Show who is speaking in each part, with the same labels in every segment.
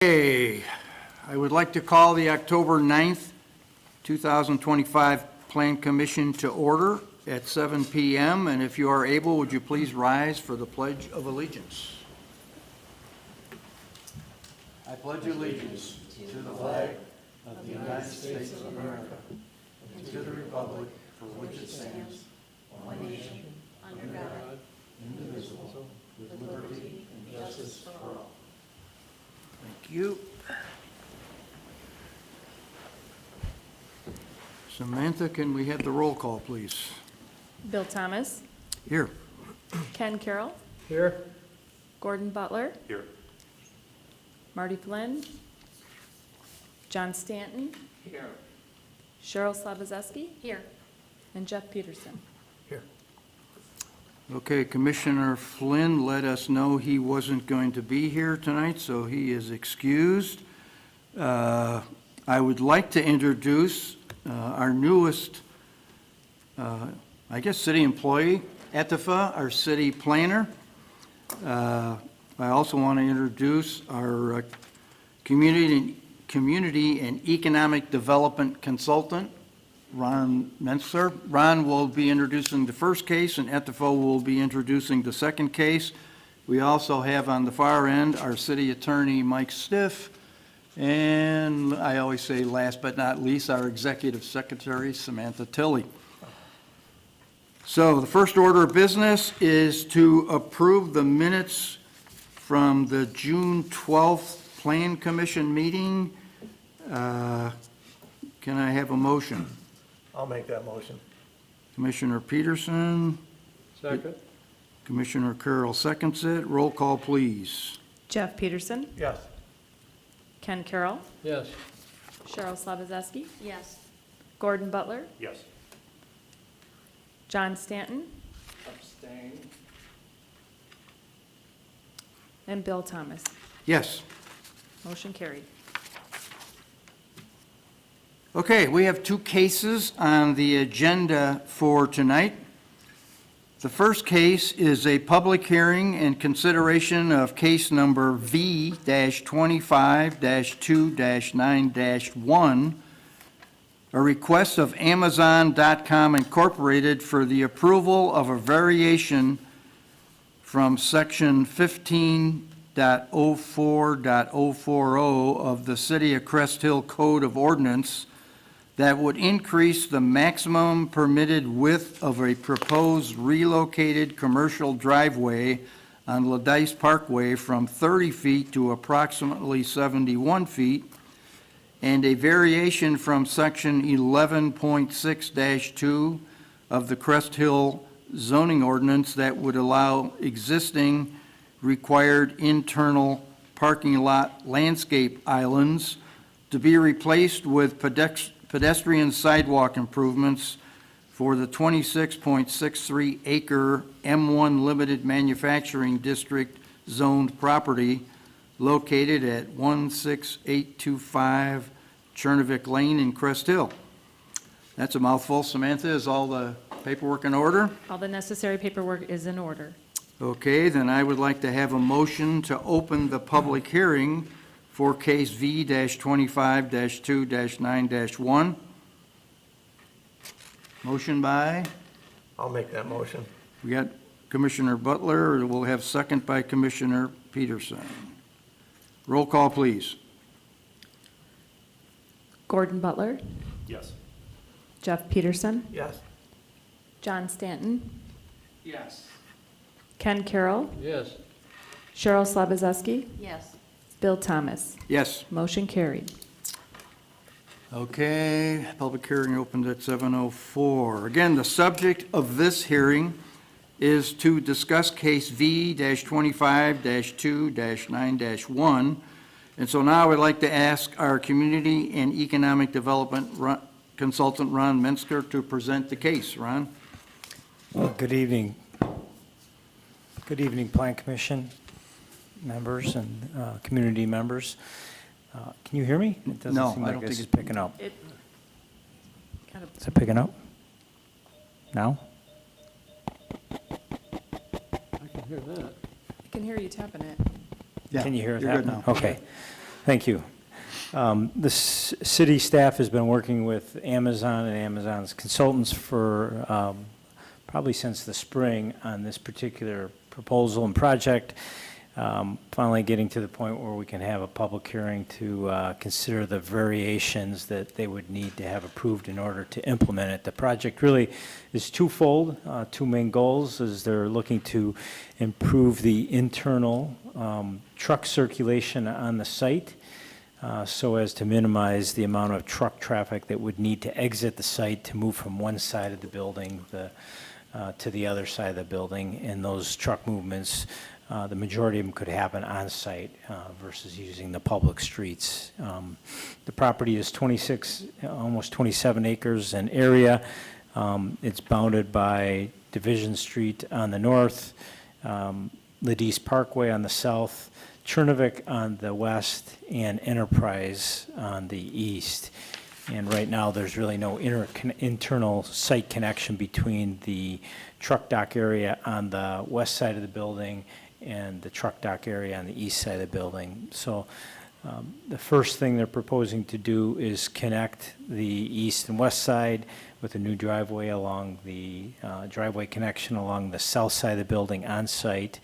Speaker 1: Okay, I would like to call the October 9th, 2025 Plan Commission to order at 7 p.m. And if you are able, would you please rise for the Pledge of Allegiance? I pledge allegiance to the flag of the United States of America and to the republic for which it stands, one nation, under God, indivisible, with liberty and justice for all. Thank you. Samantha, can we have the roll call, please?
Speaker 2: Bill Thomas.
Speaker 1: Here.
Speaker 2: Ken Carroll.
Speaker 1: Here.
Speaker 2: Gordon Butler.
Speaker 3: Here.
Speaker 2: Marty Flynn. John Stanton.
Speaker 3: Here.
Speaker 2: Cheryl Slabazeski. Here. And Jeff Peterson.
Speaker 1: Here. Okay, Commissioner Flynn let us know he wasn't going to be here tonight, so he is excused. I would like to introduce our newest, I guess, city employee, Etifa, our city planner. I also want to introduce our community and economic development consultant, Ron Mentzler. Ron will be introducing the first case, and Etifa will be introducing the second case. We also have on the far end our city attorney, Mike Stiff, and I always say last but not least, our executive secretary, Samantha Tilley. So the first order of business is to approve the minutes from the June 12th Plan Commission meeting. Can I have a motion?
Speaker 4: I'll make that motion.
Speaker 1: Commissioner Peterson,
Speaker 4: Second.
Speaker 1: Commissioner Carroll seconds it. Roll call, please.
Speaker 2: Jeff Peterson.
Speaker 4: Yes.
Speaker 2: Ken Carroll.
Speaker 4: Yes.
Speaker 2: Cheryl Slabazeski.
Speaker 5: Yes.
Speaker 2: Gordon Butler.
Speaker 3: Yes.
Speaker 2: John Stanton.
Speaker 3: Abstain.
Speaker 2: And Bill Thomas.
Speaker 1: Yes.
Speaker 2: Motion carried.
Speaker 1: Okay, we have two cases on the agenda for tonight. The first case is a public hearing and consideration of case number V-25-2-9-1, a request of Amazon.com Incorporated for the approval of a variation from section 15.04.040 of the City of Crest Hill Code of Ordinance that would increase the maximum permitted width of a proposed relocated commercial driveway on Ladice Parkway from 30 feet to approximately 71 feet, and a variation from section 11.6-2 of the Crest Hill zoning ordinance that would allow existing required internal parking lot landscape islands to be replaced with pedestrian sidewalk improvements for the 26.63 acre M1 Limited Manufacturing District zoned property located at 16825 Chernovic Lane in Crest Hill. That's a mouthful. Samantha, is all the paperwork in order?
Speaker 2: All the necessary paperwork is in order.
Speaker 1: Okay, then I would like to have a motion to open the public hearing for case V-25-2-9-1. Motion by,
Speaker 4: I'll make that motion.
Speaker 1: we got Commissioner Butler, we'll have second by Commissioner Peterson. Roll call, please.
Speaker 2: Gordon Butler.
Speaker 3: Yes.
Speaker 2: Jeff Peterson.
Speaker 4: Yes.
Speaker 2: John Stanton.
Speaker 3: Yes.
Speaker 2: Ken Carroll.
Speaker 4: Yes.
Speaker 2: Cheryl Slabazeski.
Speaker 5: Yes.
Speaker 2: Bill Thomas.
Speaker 1: Yes.
Speaker 2: Motion carried.
Speaker 1: Okay, public hearing opened at 7:04. Again, the subject of this hearing is to discuss case V-25-2-9-1. And so now I would like to ask our community and economic development consultant, Ron Mentzler, to present the case. Ron?
Speaker 6: Well, good evening. Good evening, Plan Commission members and community members. Can you hear me? It doesn't
Speaker 1: No,
Speaker 6: seem
Speaker 1: I
Speaker 6: like
Speaker 1: don't think
Speaker 6: it's
Speaker 1: it's
Speaker 6: picking up.
Speaker 2: It kind of,
Speaker 6: Is it picking up? Now?
Speaker 2: I can hear you tapping it.
Speaker 1: Yeah,
Speaker 6: Can you hear
Speaker 1: you're
Speaker 6: that
Speaker 1: good
Speaker 6: now? Okay. Thank you. City staff has been working with Amazon and Amazon's consultants for probably since the spring on this particular proposal and project. Finally getting to the point where we can have a public hearing to consider the variations that they would need to have approved in order to implement it. The project really is twofold, two main goals, is they're looking to improve the internal truck circulation on the site so as to minimize the amount of truck traffic that would need to exit the site to move from one side of the building to the other side of the building. And those truck movements, the majority of them could happen on-site versus using the public streets. The property is 26, almost 27 acres in area. It's bounded by Division Street on the north, Ladise Parkway on the south, Chernovic on the west, and Enterprise on the east. And right now, there's really no internal site connection between the truck dock area on the west side of the building and the truck dock area on the east side of the building. So the first thing they're proposing to do is connect the east and west side with a new driveway along the driveway connection along the south side of the building on site.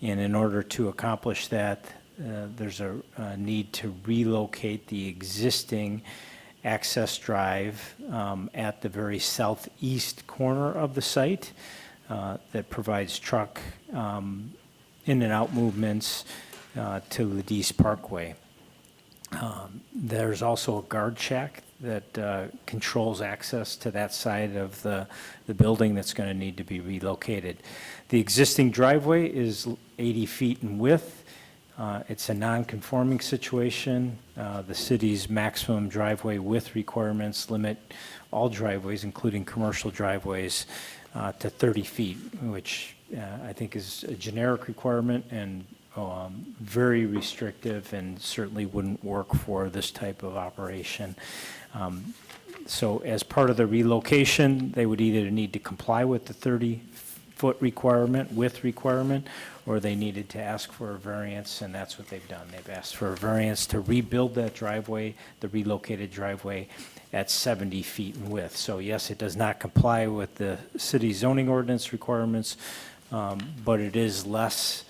Speaker 6: And in order to accomplish that, there's a need to relocate the existing access drive at the very southeast corner of the site that provides truck in and out movements to Ladise Parkway. There's also a guard shack that controls access to that side of the building that's going to need to be relocated. The existing driveway is 80 feet in width. It's a non-conforming situation. The city's maximum driveway width requirements limit all driveways, including commercial driveways, to 30 feet, which I think is a generic requirement and very restrictive and certainly wouldn't work for this type of operation. So as part of the relocation, they would either need to comply with the 30-foot requirement, width requirement, or they needed to ask for a variance, and that's what they've done. They've asked for a variance to rebuild that driveway, the relocated driveway, at 70 feet in width. So yes, it does not comply with the city zoning ordinance requirements, but it is less,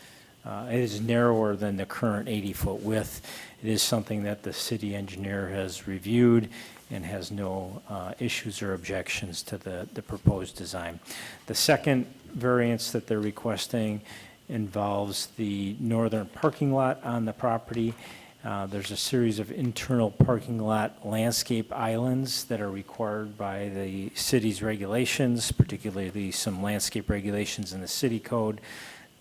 Speaker 6: it is narrower than the current 80-foot width. It is something that the city engineer has reviewed and has no issues or objections to the proposed design. The second variance that they're requesting involves the northern parking lot on the property. There's a series of internal parking lot landscape islands that are required by the city's regulations, particularly some landscape regulations in the city code,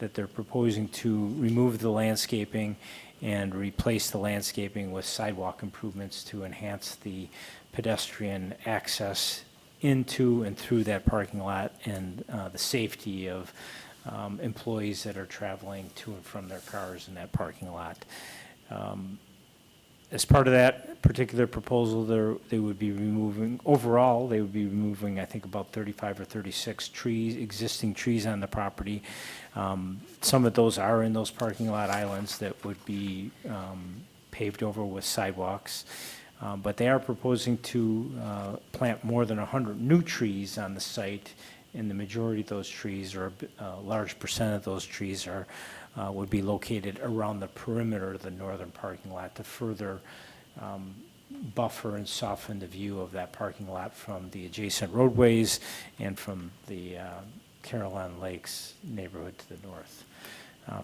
Speaker 6: that they're proposing to remove the landscaping and replace the landscaping with sidewalk improvements to enhance the pedestrian access into and through that parking lot and the safety of employees that are traveling to and from their cars in that parking lot. As part of that particular proposal, they would be removing, overall, they would be removing, I think, about 35 or 36 trees, existing trees on the property. Some of those are in those parking lot islands that would be paved over with sidewalks. But they are proposing to plant more than 100 new trees on the site, and the majority of those trees, or a large percent of those trees, would be located around the perimeter of the northern parking lot to further buffer and soften the view of that parking lot from the adjacent roadways and from the Caroline Lakes neighborhood to the north.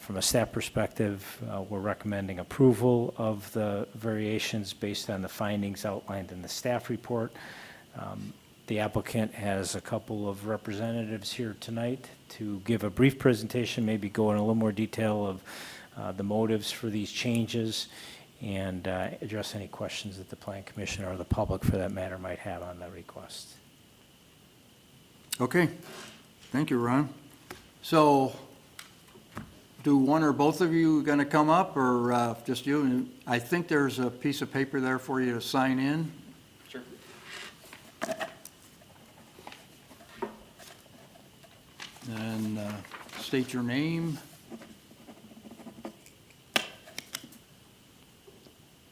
Speaker 6: From a staff perspective, we're recommending approval of the variations based on the findings outlined in the staff report. The applicant has a couple of representatives here tonight to give a brief presentation, maybe go in a little more detail of the motives for these changes, and address any questions that the Plan Commission or the public, for that matter, might have on the request.
Speaker 1: Okay, thank you, Ron. So, do one or both of you going to come up, or just you? I think there's a piece of paper there for you to sign in.
Speaker 3: Sure.
Speaker 1: And state your name.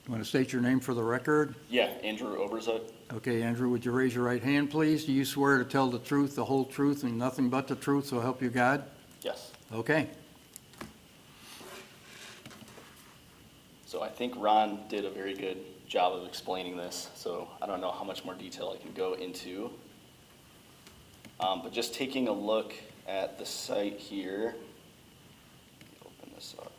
Speaker 1: Want to state your name for the record?
Speaker 5: Yeah, Andrew Oberzut.
Speaker 1: Okay, Andrew, would you raise your right hand, please? Do you swear to tell the truth, the whole truth, and nothing but the truth, so help you God?
Speaker 5: Yes.
Speaker 1: Okay.
Speaker 5: So I think Ron did a very good job of explaining this, so I don't know how much more detail I can go into. But just taking a look at the site here. Open this up.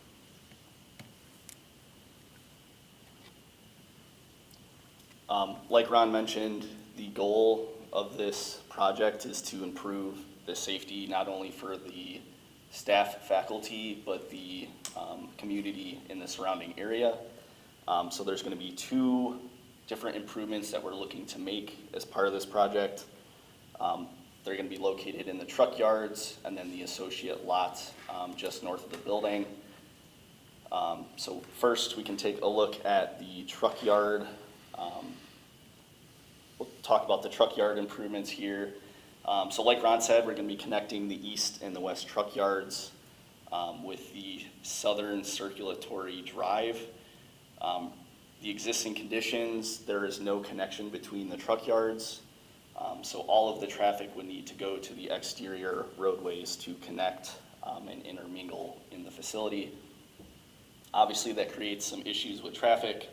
Speaker 5: Like Ron mentioned, the goal of this project is to improve the safety not only for the staff, faculty, but the community in the surrounding area. So there's going to be two different improvements that we're looking to make as part of this project. They're going to be located in the truck yards and then the associate lot just north of the building. So first we can take a look at the truck yard. We'll talk about the truck yard improvements here. So like Ron said, we're going to be connecting the east and the west truck yards with the southern circulatory drive. The existing conditions, there is no connection between the truck yards. So all of the traffic would need to go to the exterior roadways to connect and intermingle in the facility. Obviously, that creates some issues with traffic.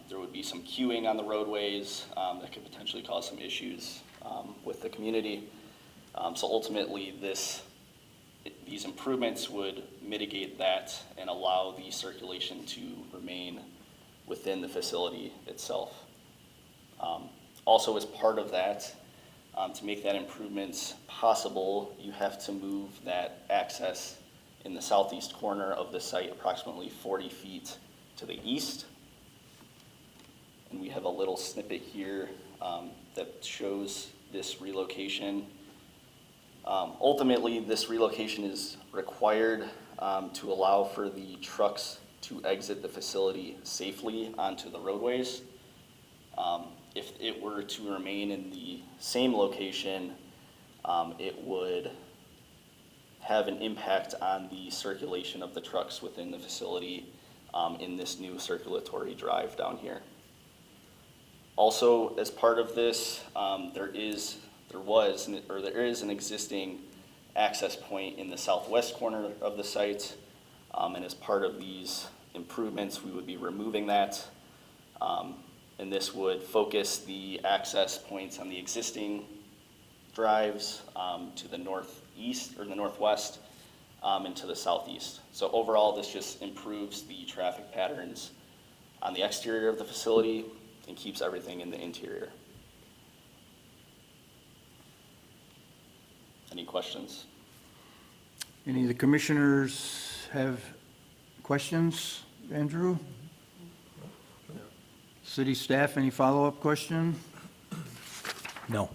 Speaker 5: There would be some queuing on the roadways that could potentially cause some issues with the community. So ultimately, these improvements would mitigate that and allow the circulation to remain within the facility itself. Also, as part of that, to make that improvements possible, you have to move that access in the southeast corner of the site approximately 40 feet to the east. And we have a little snippet here that shows this relocation. Ultimately, this relocation is required to allow for the trucks to exit the facility safely onto the roadways. If it were to remain in the same location, it would have an impact on the circulation of the trucks within the facility in this new circulatory drive down here. Also, as part of this, there is an existing access point in the southwest corner of the site, and as part of these improvements, we would be removing that. And this would focus the access points on the existing drives to the northeast or the northwest and to the southeast. So overall, this just improves the traffic patterns on the exterior of the facility and keeps everything in the interior. Any questions?
Speaker 1: Any of the commissioners have questions? Andrew? City staff, any follow-up question?
Speaker 6: No.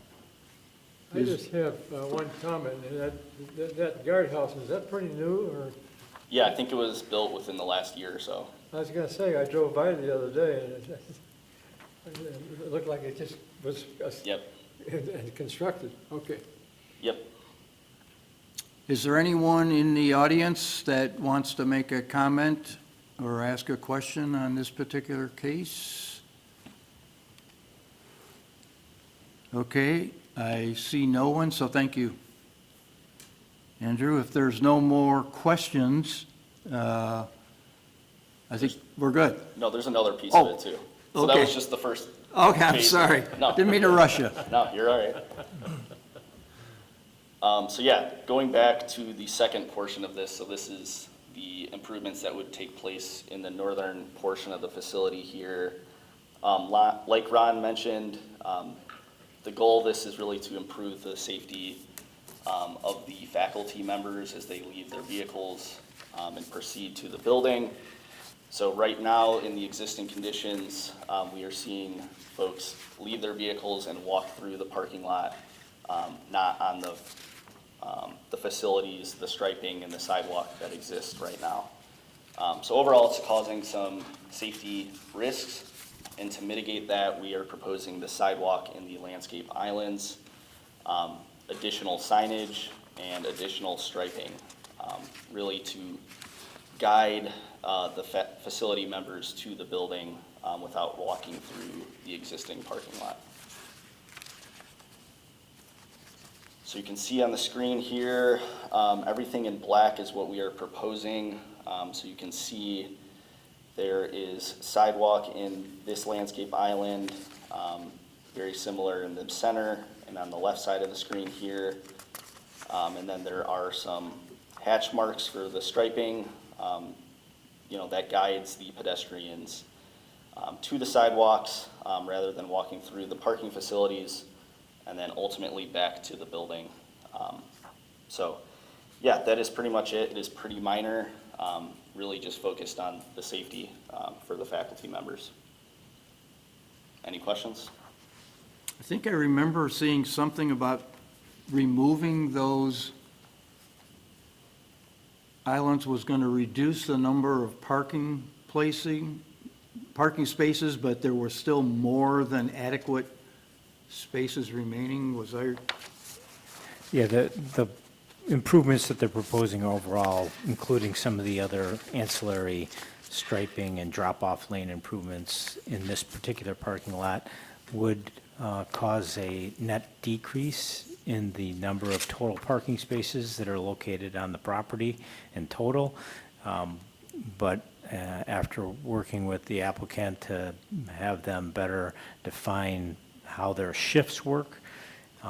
Speaker 4: I just have one comment, and that guardhouse, is that pretty new, or?
Speaker 5: Yeah, I think it was built within the last year or so.
Speaker 4: I was gonna say, I drove by the other day, and it looked like it just was
Speaker 5: Yep,
Speaker 4: and constructed. Okay.
Speaker 5: yep.
Speaker 1: Is there anyone in the audience that wants to make a comment or ask a question on this particular case? Okay, I see no one, so thank you. Andrew, if there's no more questions, I think we're good.
Speaker 5: No, there's another piece of
Speaker 1: Oh,
Speaker 5: it too. So that
Speaker 1: okay.
Speaker 5: was just the first.
Speaker 1: Okay, I'm
Speaker 5: phase.
Speaker 1: sorry.
Speaker 5: No.
Speaker 1: Didn't mean to rush you.
Speaker 5: No, you're all right. So yeah, going back to the second portion of this, so this is the improvements that would take place in the northern portion of the facility here. Like Ron mentioned, the goal of this is really to improve the safety of the faculty members as they leave their vehicles and proceed to the building. So right now, in the existing conditions, we are seeing folks leave their vehicles and walk through the parking lot, not on the facilities, the striping, and the sidewalk that exist right now. So overall, it's causing some safety risks, and to mitigate that, we are proposing the sidewalk and the landscape islands, additional signage, and additional striping, really to guide the facility members to the building without walking through the existing parking lot. So you can see on the screen here, everything in black is what we are proposing. So you can see there is sidewalk in this landscape island, very similar in the center and on the left side of the screen here. And then there are some hatch marks for the striping, that guides the pedestrians to the sidewalks rather than walking through the parking facilities and then ultimately back to the building. So yeah, that is pretty much it. It is pretty minor, really just focused on the safety for the faculty members. Any questions?
Speaker 1: I think I remember seeing something about removing those islands was going to reduce the number of parking spaces, but there were still more than adequate spaces remaining. Was I?
Speaker 6: Yeah, the improvements that they're proposing overall, including some of the other ancillary striping and drop-off lane improvements in this particular parking lot, would cause a net decrease in the number of total parking spaces that are located on the property in total. But after working with the applicant to have them better define how their shifts work,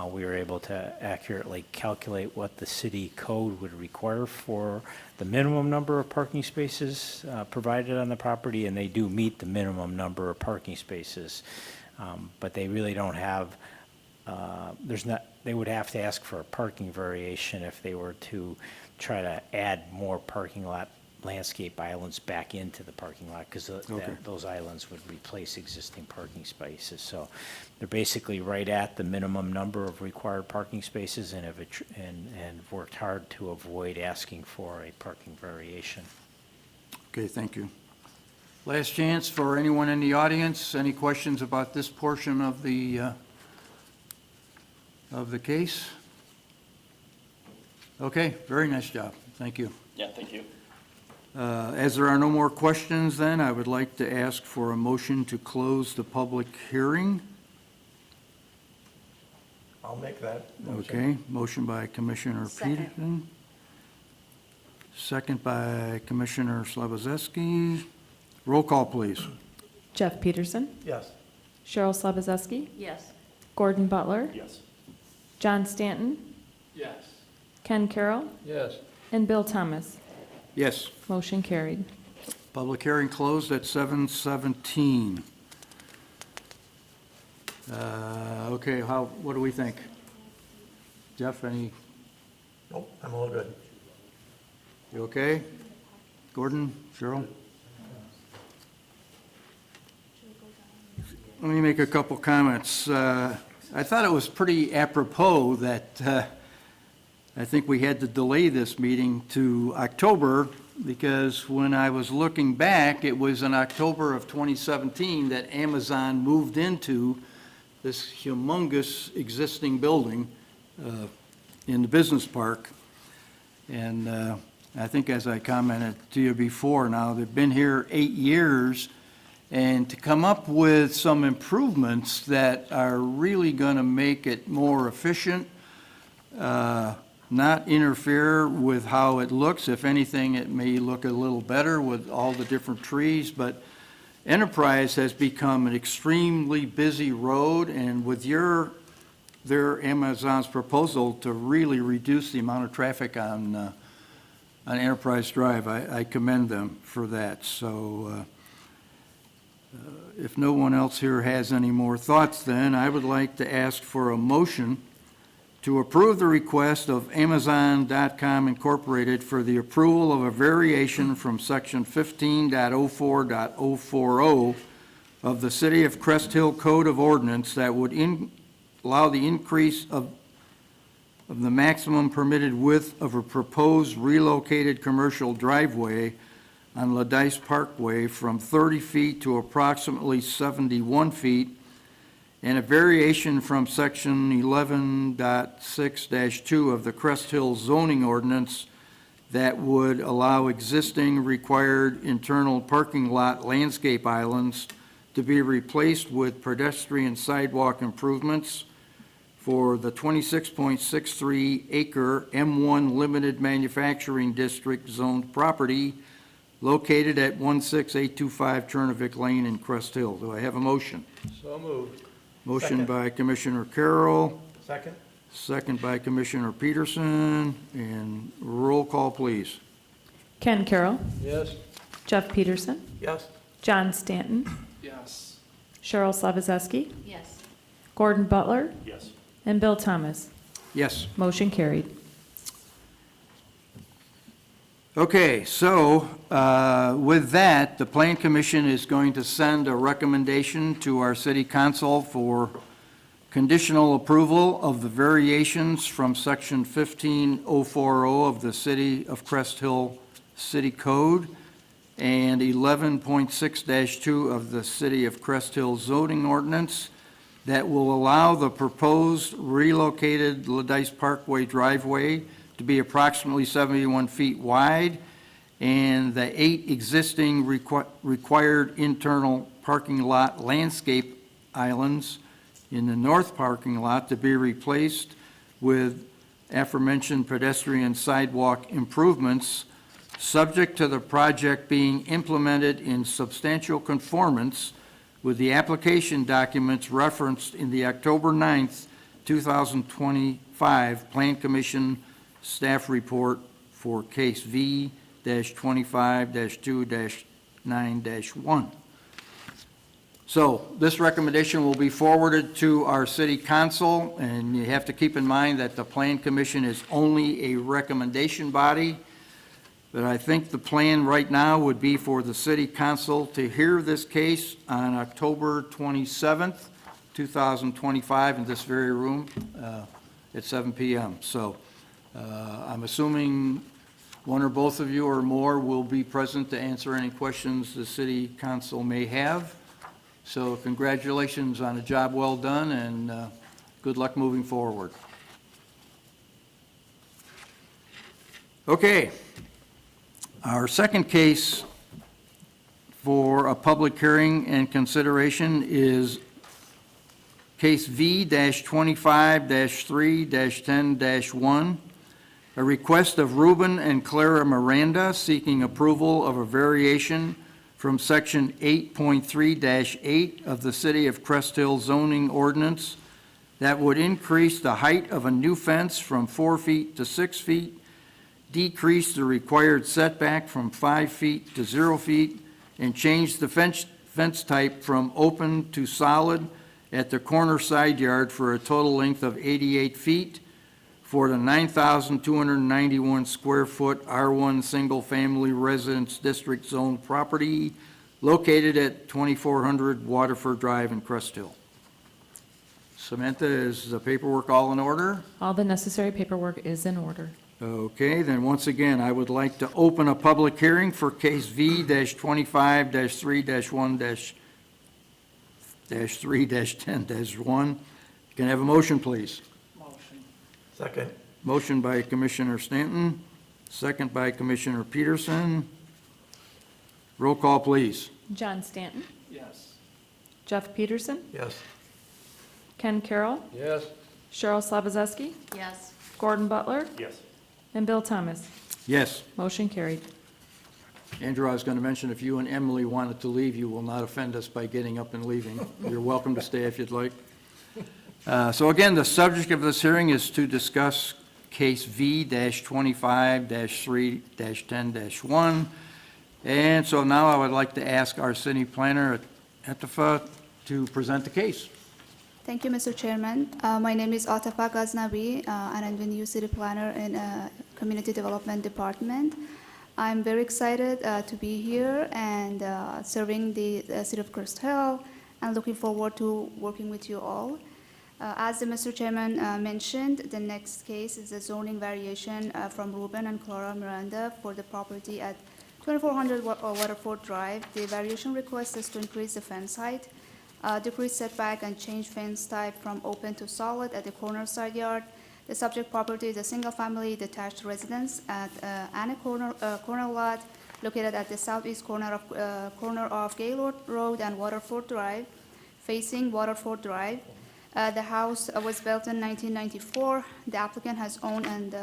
Speaker 6: we were able to accurately calculate what the city code would require for the minimum number of parking spaces provided on the property, and they do meet the minimum number of parking spaces. But they really don't have, they would have to ask for a parking variation if they were to try to add more parking lot landscape islands back into the parking lot, because those islands would replace existing parking spaces. So they're basically right at the minimum number of required parking spaces and have and worked hard to avoid asking for a parking variation.
Speaker 1: Okay, thank you. Last chance for anyone in the audience. Any questions about this portion of the case? Okay, very nice job. Thank you.
Speaker 5: Yeah, thank you.
Speaker 1: As there are no more questions, then, I would like to ask for a motion to close the public hearing.
Speaker 7: I'll make that motion.
Speaker 1: Okay, motion by Commissioner
Speaker 2: Second.
Speaker 1: Peterson. Second by Commissioner Slabazeski. Roll call, please.
Speaker 2: Jeff Peterson,
Speaker 7: Yes.
Speaker 2: Cheryl Slabazeski,
Speaker 8: Yes.
Speaker 2: Gordon Butler,
Speaker 5: Yes.
Speaker 2: John Stanton,
Speaker 3: Yes.
Speaker 2: Ken Carroll,
Speaker 4: Yes.
Speaker 2: and Bill Thomas.
Speaker 1: Yes.
Speaker 2: Motion carried.
Speaker 1: Public hearing closed at 7:17. Okay, what do we think? Jeff,
Speaker 7: Nope, I'm all good.
Speaker 1: you okay? Gordon, Cheryl? Let me make a couple comments. I thought it was pretty apropos that I think we had to delay this meeting to October, because when I was looking back, it was in October of 2017 that Amazon moved into this humongous existing building in the business park. And I think, as I commented to you before, now they've been here 8 years, and to come up with some improvements that are really going to make it more efficient, not interfere with how it looks. If anything, it may look a little better with all the different trees, but Enterprise has become an extremely busy road, and with their Amazon's proposal to really reduce the amount of traffic on Enterprise Drive, I commend them for that. So if no one else here has any more thoughts, then I would like to ask for a motion to approve the request of Amazon.com Incorporated for the approval of a variation from Section 15.04.040 of the City of Crest Hill Code of Ordinance that would allow the increase of the maximum permitted width of a proposed relocated commercial driveway on Ladice Parkway from 30 feet to approximately 71 feet, and a variation from Section 11.6-2 of the Crest Hill zoning ordinance that would allow existing required internal parking lot landscape islands to be replaced with pedestrian sidewalk improvements for the 26.63 acre M1 Limited Manufacturing District zoned property located at 16825 Chernovic Lane in Crest Hill. Do I have a motion?
Speaker 4: So moved.
Speaker 1: Motion
Speaker 7: Second.
Speaker 1: by Commissioner Carroll,
Speaker 7: Second?
Speaker 1: second by Commissioner Peterson, and roll call, please.
Speaker 2: Ken Carroll,
Speaker 4: Yes.
Speaker 2: Jeff Peterson,
Speaker 7: Yes.
Speaker 2: John Stanton,
Speaker 3: Yes.
Speaker 2: Cheryl Slabazeski,
Speaker 8: Yes.
Speaker 2: Gordon Butler,
Speaker 3: Yes.
Speaker 2: and Bill Thomas.
Speaker 1: Yes.
Speaker 2: Motion carried.
Speaker 1: Okay, so with that, the Plan Commission is going to send a recommendation to our city council for conditional approval of the variations from section 15040 of the City of Crest Hill City Code and 11.6-2 of the City of Crest Hill zoning ordinance that will allow the proposed relocated Ladice Parkway driveway to be approximately 71 feet wide, and the 8 existing required internal parking lot landscape islands in the north parking lot to be replaced with aforementioned pedestrian sidewalk improvements, subject to the project being implemented in substantial conformance with the application documents referenced in the October 9th, 2025 Plan Commission staff report for case V-25-2-9-1. So this recommendation will be forwarded to our city council, and you have to keep in mind that the Plan Commission is only a recommendation body. But I think the plan right now would be for the city council to hear this case on October 27th, 2025, in this very room at 7 p.m. So I'm assuming one or both of you or more will be present to answer any questions the city council may have. So congratulations on a job well done, and good luck moving forward. Okay. Our second case for a public hearing and consideration is case V-25-3-10-1, a request of Ruben and Clara Miranda seeking approval of a variation from section 8.3-8 of the City of Crest Hill zoning ordinance that would increase the height of a new fence from 4 feet to 6 feet, decrease the required setback from 5 feet to 0 feet, and change the fence type from open to solid at the corner side yard for a total length of 88 feet for the 9,291 square foot R1 Single Family Residence District Zone property located at 2400 Waterford Drive in Crest Hill. Samantha, is the paperwork all in order?
Speaker 2: All the necessary paperwork is in order.
Speaker 1: Okay, then once again, I would like to open a public hearing for case V-25-3-1-3-10-1. Can I have a motion, please?
Speaker 3: Motion.
Speaker 7: Second?
Speaker 1: Motion by Commissioner Stanton, second by Commissioner Peterson. Roll call, please.
Speaker 2: John Stanton,
Speaker 3: Yes.
Speaker 2: Jeff Peterson,
Speaker 7: Yes.
Speaker 2: Ken Carroll,
Speaker 4: Yes.
Speaker 2: Cheryl Slabazeski,
Speaker 8: Yes.
Speaker 2: Gordon Butler,
Speaker 3: Yes.
Speaker 2: and Bill Thomas.
Speaker 1: Yes.
Speaker 2: Motion carried.
Speaker 1: Andrew, I was going to mention, if you and Emily wanted to leave, you will not offend us by getting up and leaving. You're welcome to stay if you'd like. So again, the subject of this hearing is to discuss case V-25-3-10-1. And so now I would like to ask our city planner, Atifa, to present the case.
Speaker 9: Thank you, Mr. Chairman. My name is Atifa Ghaznavi, and I'm the new city planner in Community Development Department. I'm very excited to be here and serving the city of Crest Hill, and looking forward to working with you all. As the Mr. Chairman mentioned, the next case is a zoning variation from Ruben and Clara Miranda for the property at 2400 Waterford Drive. The variation request is to increase the fence height, decrease setback, and change fence type from open to solid at the corner side yard. The subject property is a single-family detached residence at Anna Corner lot located at the southeast corner of Gaylord Road and Waterford Drive, facing Waterford Drive. The house was built in 1994. The applicant has owned and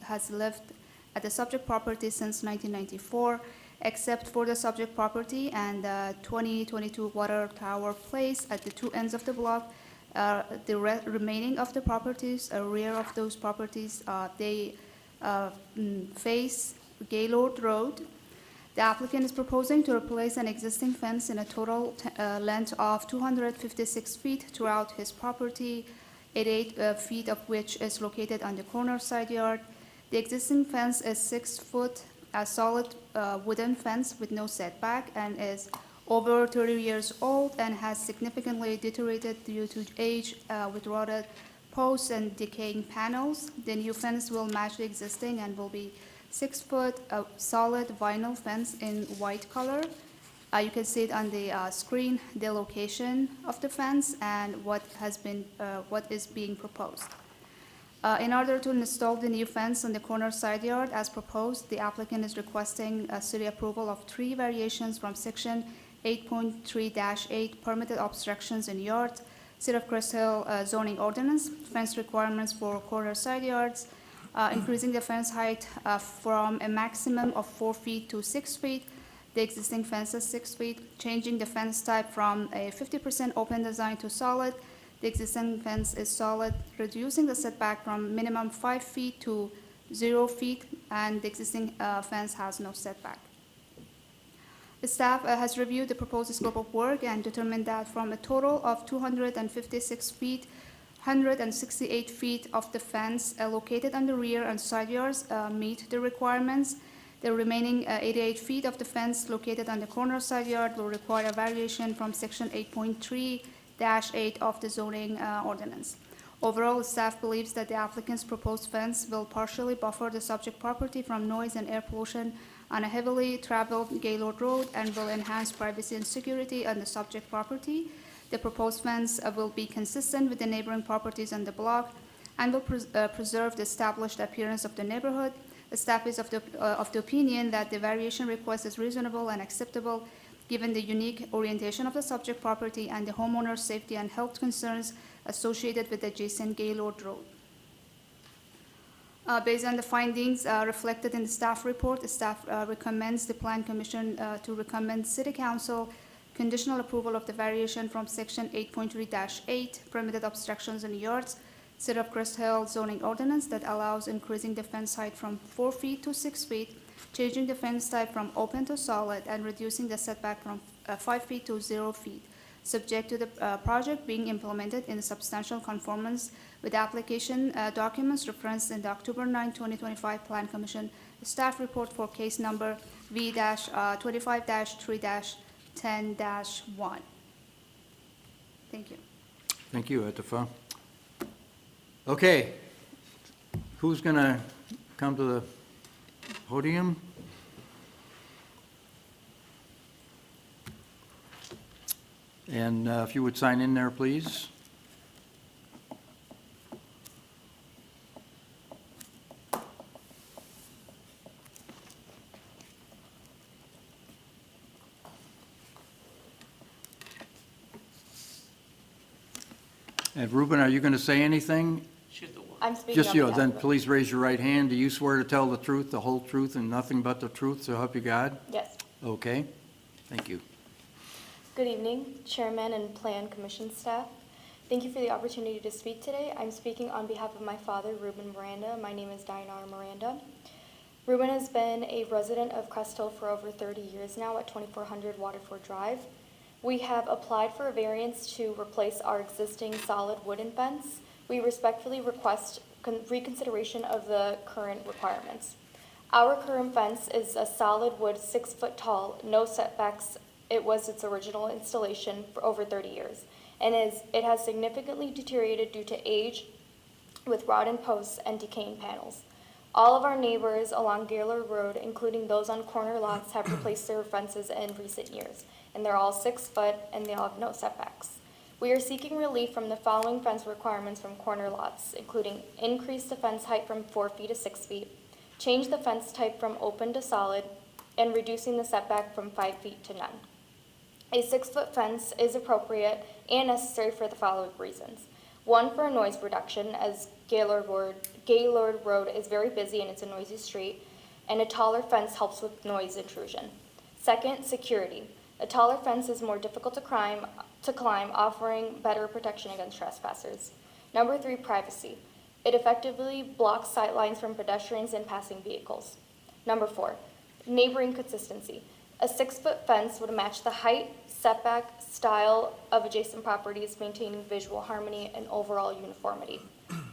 Speaker 9: has lived at the subject property since 1994, except for the subject property and 2022 Water Tower Place at the two ends of the block. The remaining of the properties, rear of those properties, they face Gaylord Road. The applicant is proposing to replace an existing fence in a total length of 256 feet throughout his property, 88 feet of which is located on the corner side yard. The existing fence is 6 foot, a solid wooden fence with no setback, and is over 30 years old and has significantly deteriorated due to age with rotted posts and decaying panels. The new fence will match the existing and will be 6 foot solid vinyl fence in white color. You can see it on the screen, the location of the fence and what is being proposed. In order to install the new fence on the corner side yard as proposed, the applicant is requesting city approval of 3 variations from section 8.3-8 permitted obstructions in yards, City of Crest Hill zoning ordinance, fence requirements for corner side yards, increasing the fence height from a maximum of 4 feet to 6 feet. The existing fence is 6 feet, changing the fence type from a 50% open design to solid. The existing fence is solid, reducing the setback from minimum 5 feet to 0 feet, and the existing fence has no setback. The staff has reviewed the proposed scope of work and determined that from a total of 256 feet, 168 feet of the fence located on the rear and side yards meet the requirements. The remaining 88 feet of the fence located on the corner side yard will require a variation from section 8.3-8 of the zoning ordinance. Overall, staff believes that the applicant's proposed fence will partially buffer the subject property from noise and air pollution on a heavily traveled Gaylord Road and will enhance privacy and security on the subject property. The proposed fence will be consistent with the neighboring properties on the block and will preserve the established appearance of the neighborhood. The staff is of the opinion that the variation request is reasonable and acceptable given the unique orientation of the subject property and the homeowner's safety and health concerns associated with adjacent Gaylord Road. Based on the findings reflected in the staff report, the staff recommends the Plan Commission to recommend City Council conditional approval of the variation from section 8.3-8 permitted obstructions in yards, City of Crest Hill zoning ordinance that allows increasing the fence height from 4 feet to 6 feet, changing the fence type from open to solid, and reducing the setback from 5 feet to 0 feet, subject to the project being implemented in substantial conformance with application documents referenced in the October 9, 2025 Plan Commission staff report for case number V-25-3-10-1. Thank you.
Speaker 1: Thank you, Atifa. Okay, who's going to come to the podium? And if you would sign in there, please. And Ruben, are you going to say anything?
Speaker 8: I'm speaking
Speaker 1: Just
Speaker 8: on
Speaker 1: you,
Speaker 8: behalf
Speaker 1: then
Speaker 8: of-
Speaker 1: please raise your right hand. Do you swear to tell the truth, the whole truth, and nothing but the truth, so help you God?
Speaker 8: Yes.
Speaker 1: Okay, thank you.
Speaker 8: Good evening, Chairman and Plan Commission staff. Thank you for the opportunity to speak today. I'm speaking on behalf of my father, Ruben Miranda. My name is Dinar Miranda. Ruben has been a resident of Crest Hill for over 30 years now at 2400 Waterford Drive. We have applied for a variance to replace our existing solid wooden fence. We respectfully request reconsideration of the current requirements. Our current fence is a solid wood, 6 foot tall, no setbacks. It was its original installation for over 30 years, and it has significantly deteriorated due to age with rotten posts and decaying panels. All of our neighbors along Gaylord Road, including those on corner lots, have replaced their fences in recent years, and they're all 6 foot and they all have no setbacks. We are seeking relief from the following fence requirements from corner lots, including increase the fence height from 4 feet to 6 feet, change the fence type from open to solid, and reducing the setback from 5 feet to none. A 6-foot fence is appropriate and necessary for the following reasons. One, for noise reduction, as Gaylord Road is very busy and it's a noisy street, and a taller fence helps with noise intrusion. Second, security. A taller fence is more difficult to climb, offering better protection against trespassers. Number 3, privacy. It effectively blocks sight lines from pedestrians and passing vehicles. Number 4, neighboring consistency. A 6-foot fence would match the height, setback, style of adjacent properties, maintaining visual harmony and overall uniformity.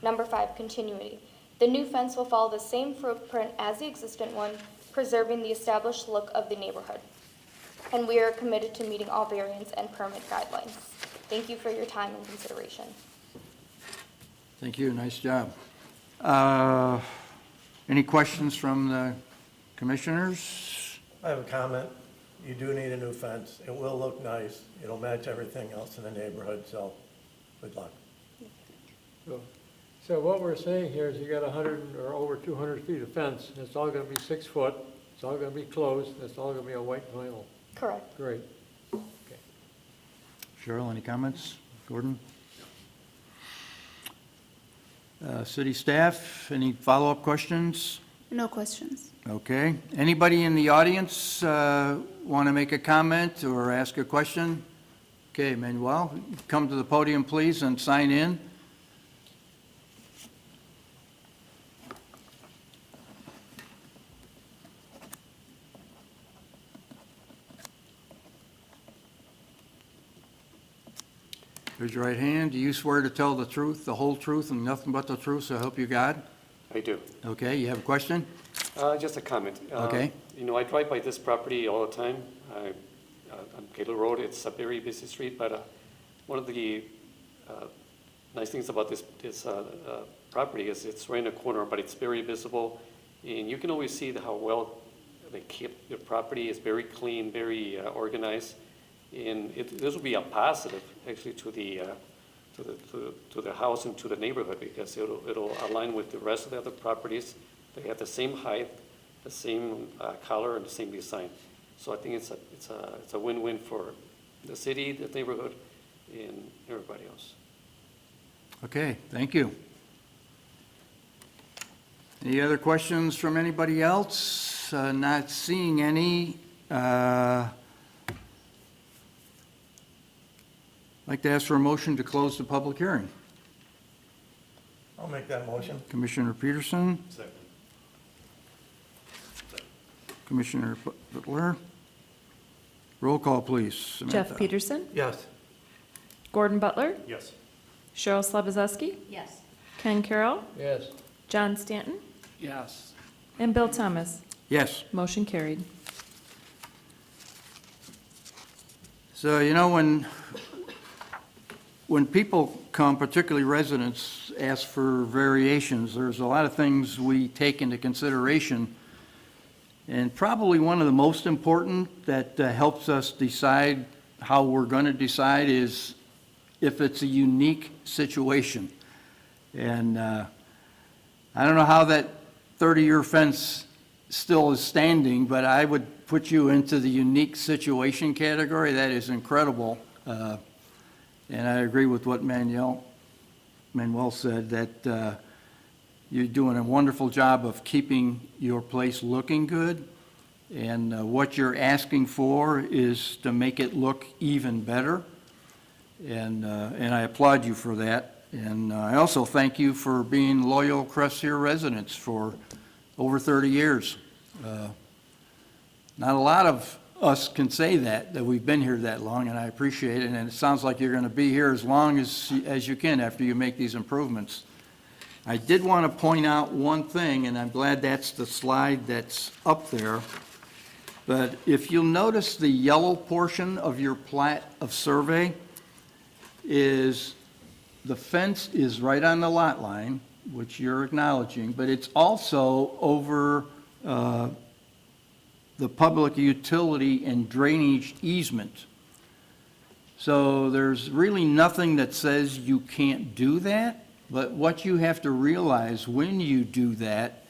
Speaker 8: Number 5, continuity. The new fence will follow the same footprint as the existing one, preserving the established look of the neighborhood. And we are committed to meeting all variance and permit guidelines. Thank you for your time and consideration.
Speaker 1: Thank you, nice job. Any questions from the commissioners?
Speaker 7: I have a comment. You do need a new fence. It will look nice. It'll match everything else in the neighborhood, so good luck.
Speaker 4: So what we're saying here is you got 100 or over 200 feet of fence, and it's all gonna be 6 foot, it's all gonna be closed, and it's all gonna be a white vinyl.
Speaker 8: Correct.
Speaker 4: Great.
Speaker 1: Cheryl, any comments? Gordon? City staff, any follow-up questions?
Speaker 9: No questions.
Speaker 1: Okay. Anybody in the audience want to make a comment or ask a question? Okay, Manuel, come to the podium, please, and sign in. Raise your right hand. Do you swear to tell the truth, the whole truth, and nothing but the truth, so help you God?
Speaker 10: I do.
Speaker 1: Okay, you have a question?
Speaker 10: Just a comment.
Speaker 1: Okay.
Speaker 10: You know, I drive by this property all the time. On Gaylord Road, it's a very busy street, but one of the nice things about this property is it's right in a corner, but it's very visible, and you can always see how well they keep the property. It's very clean, very organized, and this will be a positive actually to the house and to the neighborhood, because it'll align with the rest of the other properties. They have the same height, the same color, and the same design. So I think it's a win-win for the city, the neighborhood, and everybody else.
Speaker 1: Okay, thank you. Any other questions from anybody else? Not seeing any. I'd like to ask for a motion to close the public hearing.
Speaker 7: I'll make that motion.
Speaker 1: Commissioner Peterson,
Speaker 10: Second.
Speaker 1: Commissioner Butler. Roll call, please. Samantha.
Speaker 2: Jeff Peterson,
Speaker 7: Yes.
Speaker 2: Gordon Butler,
Speaker 10: Yes.
Speaker 2: Cheryl Slabazeski,
Speaker 11: Yes.
Speaker 2: Ken Carroll,
Speaker 4: Yes.
Speaker 2: John Stanton,
Speaker 3: Yes.
Speaker 2: and Bill Thomas.
Speaker 1: Yes.
Speaker 2: Motion carried.
Speaker 1: So, you know, when people come, particularly residents, ask for variations, there's a lot of things we take into consideration. And probably one of the most important that helps us decide how we're going to decide is if it's a unique situation. And I don't know how that 30-year fence still is standing, but I would put you into the unique situation category. That is incredible. And I agree with what Manuel said, that you're doing a wonderful job of keeping your place looking good. And what you're asking for is to make it look even better. And I applaud you for that. And I also thank you for being loyal Crest here residents for over 30 years. Not a lot of us can say that we've been here that long, and I appreciate it. And it sounds like you're going to be here as long as you can after you make these improvements. I did want to point out one thing, and I'm glad that's the slide that's up there. But if you'll notice, the yellow portion of your plat of survey is the fence is right on the lot line, which you're acknowledging, but it's also over the public utility and drainage easement. So there's really nothing that says you can't do that, but what you have to realize when you do that,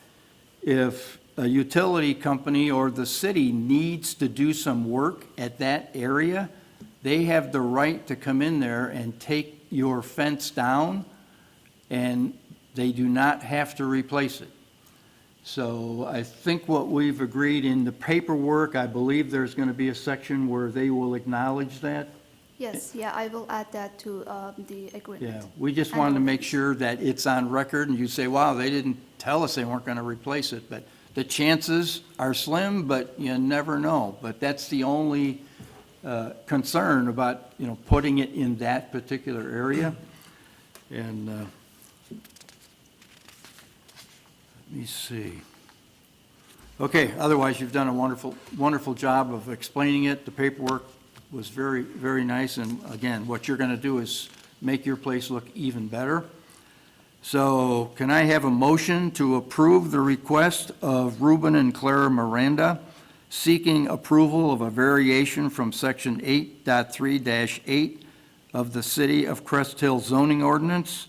Speaker 1: if a utility company or the city needs to do some work at that area, they have the right to come in there and take your fence down, and they do not have to replace it. So I think what we've agreed in the paperwork, I believe there's going to be a section where they will acknowledge that.
Speaker 9: Yes, yeah, I will add that to the agreement.
Speaker 1: Yeah, we just wanted to make sure that it's on record, and you say, wow, they didn't tell us they weren't going to replace it, but the chances are slim, but you never know. But that's the only concern about, putting it in that particular area. And let me see. Okay, otherwise, you've done a wonderful, wonderful job of explaining it. The paperwork was very, very nice, and again, what you're going to do is make your place look even better. So can I have a motion to approve the request of Ruben and Clara Miranda seeking approval of a variation from Section 8.3-8 of the City of Crest Hill zoning ordinance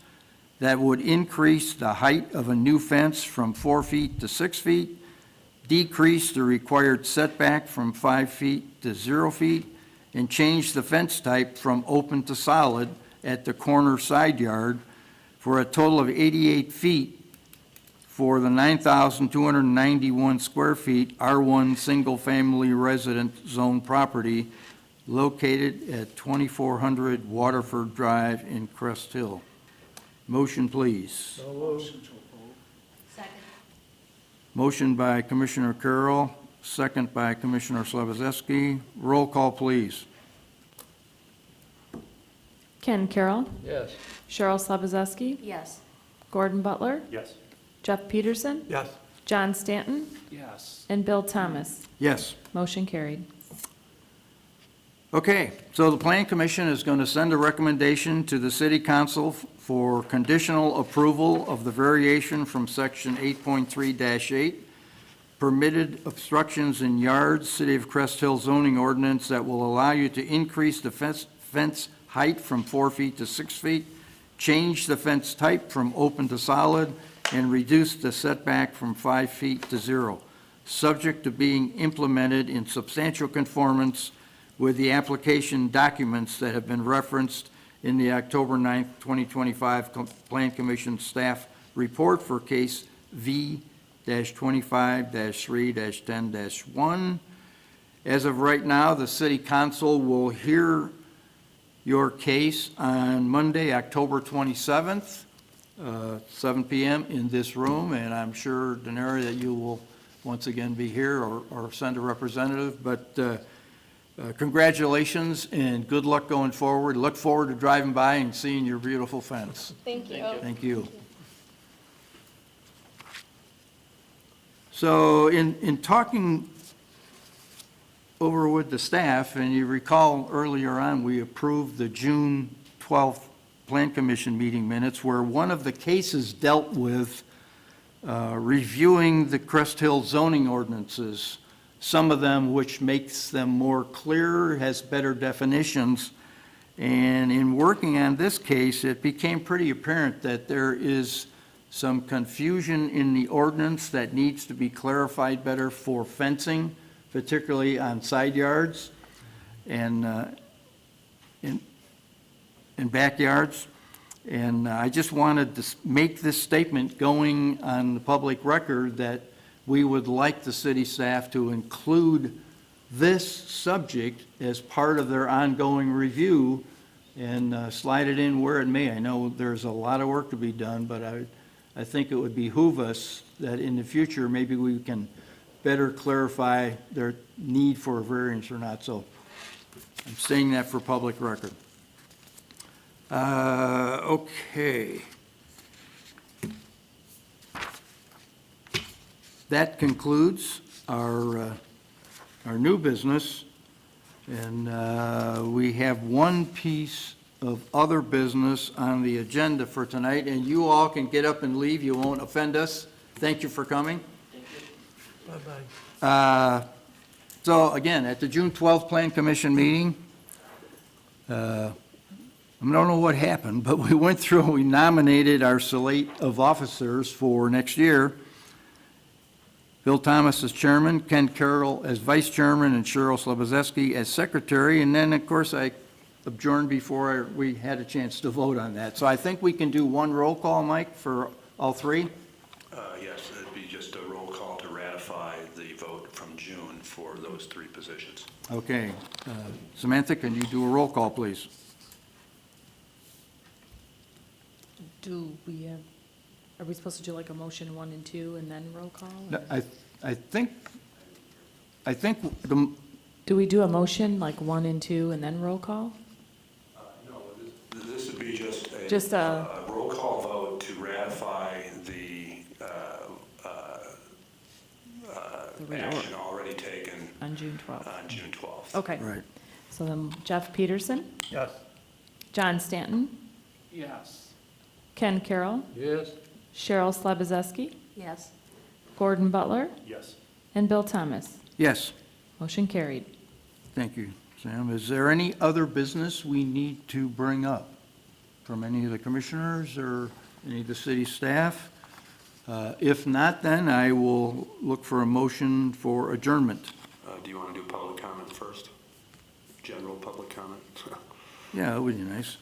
Speaker 1: that would increase the height of a new fence from 4 feet to 6 feet, decrease the required setback from 5 feet to 0 feet, and change the fence type from open to solid at the corner side yard for a total of 88 feet for the 9,291 square feet R1 single-family resident zone property located at 2400 Waterford Drive in Crest Hill. Motion, please.
Speaker 4: So moved.
Speaker 3: Motion to approve.
Speaker 2: Second.
Speaker 1: Motion by Commissioner Carroll, second by Commissioner Slabazeski. Roll call, please.
Speaker 2: Ken Carroll,
Speaker 4: Yes.
Speaker 2: Cheryl Slabazeski,
Speaker 8: Yes.
Speaker 2: Gordon Butler,
Speaker 10: Yes.
Speaker 2: Jeff Peterson,
Speaker 7: Yes.
Speaker 2: John Stanton,
Speaker 3: Yes.
Speaker 2: and Bill Thomas.
Speaker 1: Yes.
Speaker 2: Motion carried.
Speaker 1: Okay, so the Plan Commission is going to send a recommendation to the City Council for conditional approval of the variation from Section 8.3-8, permitted obstructions in yards, City of Crest Hill zoning ordinance that will allow you to increase the fence height from 4 feet to 6 feet, change the fence type from open to solid, and reduce the setback from 5 feet to 0, subject to being implemented in substantial conformance with the application documents that have been referenced in the October 9th, 2025 Plan Commission staff report for case V-25-3-10-1. As of right now, the City Council will hear your case on Monday, October 27th, 7 p.m. in this room, and I'm sure, Denari, that you will once again be here or send a representative, but congratulations and good luck going forward. Look forward to driving by and seeing your beautiful fence.
Speaker 8: Thank you.
Speaker 1: Thank you. So in talking over with the staff, and you recall earlier on, we approved the June 12th Plan Commission meeting minutes where one of the cases dealt with reviewing the Crest Hill zoning ordinances, some of them which makes them more clear, has better definitions. And in working on this case, it became pretty apparent that there is some confusion in the ordinance that needs to be clarified better for fencing, particularly on side yards and in backyards. And I just wanted to make this statement going on the public record that we would like the city staff to include this subject as part of their ongoing review and slide it in where it may. I know there's a lot of work to be done, but I think it would behoove us that in the future, maybe we can better clarify their need for a variance or not. So I'm saying that for public record. Okay. That concludes our new business, and we have one piece of other business on the agenda for tonight, and you all can get up and leave. You won't offend us. Thank you for coming.
Speaker 7: Bye-bye.
Speaker 1: So again, at the June 12th Plan Commission meeting, I don't know what happened, but we went through, we nominated our slate of officers for next year. Bill Thomas as chairman, Ken Carroll as vice chairman, and Cheryl Slabazeski as secretary. And then, of course, I adjourned before we had a chance to vote on that. So I think we can do one roll call, Mike, for all three?
Speaker 11: Yes, it'd be just a roll call to ratify the vote from June for those three positions.
Speaker 1: Okay. Samantha, can you do a roll call, please?
Speaker 2: Are we supposed to do like a motion 1 and 2 and then roll call?
Speaker 1: No,
Speaker 2: or-
Speaker 1: I think the,
Speaker 2: Do we do a motion like 1 and 2 and then roll call?
Speaker 11: No, this would be
Speaker 2: Just a-
Speaker 11: roll call vote to ratify the action already taken
Speaker 2: On June 12th.
Speaker 11: on June 12th.
Speaker 2: Okay.
Speaker 1: right.
Speaker 2: So then Jeff Peterson,
Speaker 7: Yes.
Speaker 2: John Stanton,
Speaker 3: Yes.
Speaker 2: Ken Carroll,
Speaker 4: Yes?
Speaker 2: Cheryl Slabazeski,
Speaker 12: Yes.
Speaker 2: Gordon Butler,
Speaker 11: Yes.
Speaker 2: and Bill Thomas.
Speaker 1: Yes,
Speaker 2: Motion carried.
Speaker 1: thank you, Sam. Is there any other business we need to bring up from any of the commissioners or any of the city staff? If not, then I will look for a motion for adjournment.
Speaker 11: Do you want to do public comment first? General public comment?
Speaker 1: Yeah, that would be nice.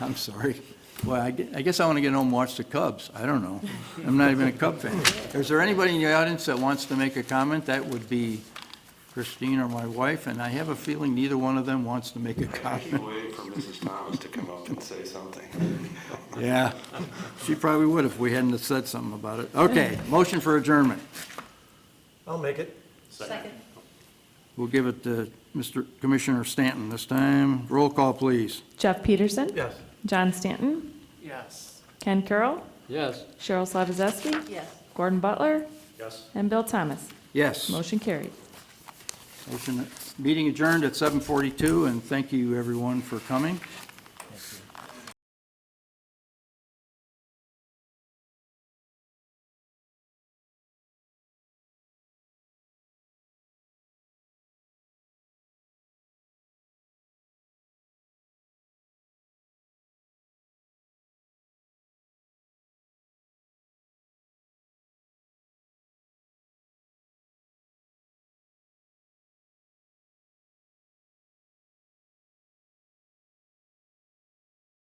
Speaker 1: I'm sorry. Well, I guess I want to get home and watch the Cubs. I don't know. I'm not even a Cub fan. Is there anybody in the audience that wants to make a comment? That would be Christine or my wife, and I have a feeling neither one of them wants to make a
Speaker 11: I keep
Speaker 1: comment.
Speaker 11: waiting for Mrs. Thomas to come up and say something.
Speaker 1: Yeah, she probably would if we hadn't have said something about it. Okay, motion for adjournment.
Speaker 7: I'll make it.
Speaker 12: Second.
Speaker 1: We'll give it to Mr. Commissioner Stanton this time. Roll call, please.
Speaker 2: Jeff Peterson,
Speaker 7: Yes.
Speaker 2: John Stanton,
Speaker 3: Yes.
Speaker 2: Ken Carroll,
Speaker 4: Yes.
Speaker 2: Cheryl Slabazeski,
Speaker 12: Yes.
Speaker 2: Gordon Butler,
Speaker 11: Yes.
Speaker 2: and Bill Thomas.
Speaker 1: Yes.
Speaker 2: Motion carried.
Speaker 1: Meeting adjourned at 7:42, and thank you, everyone, for coming.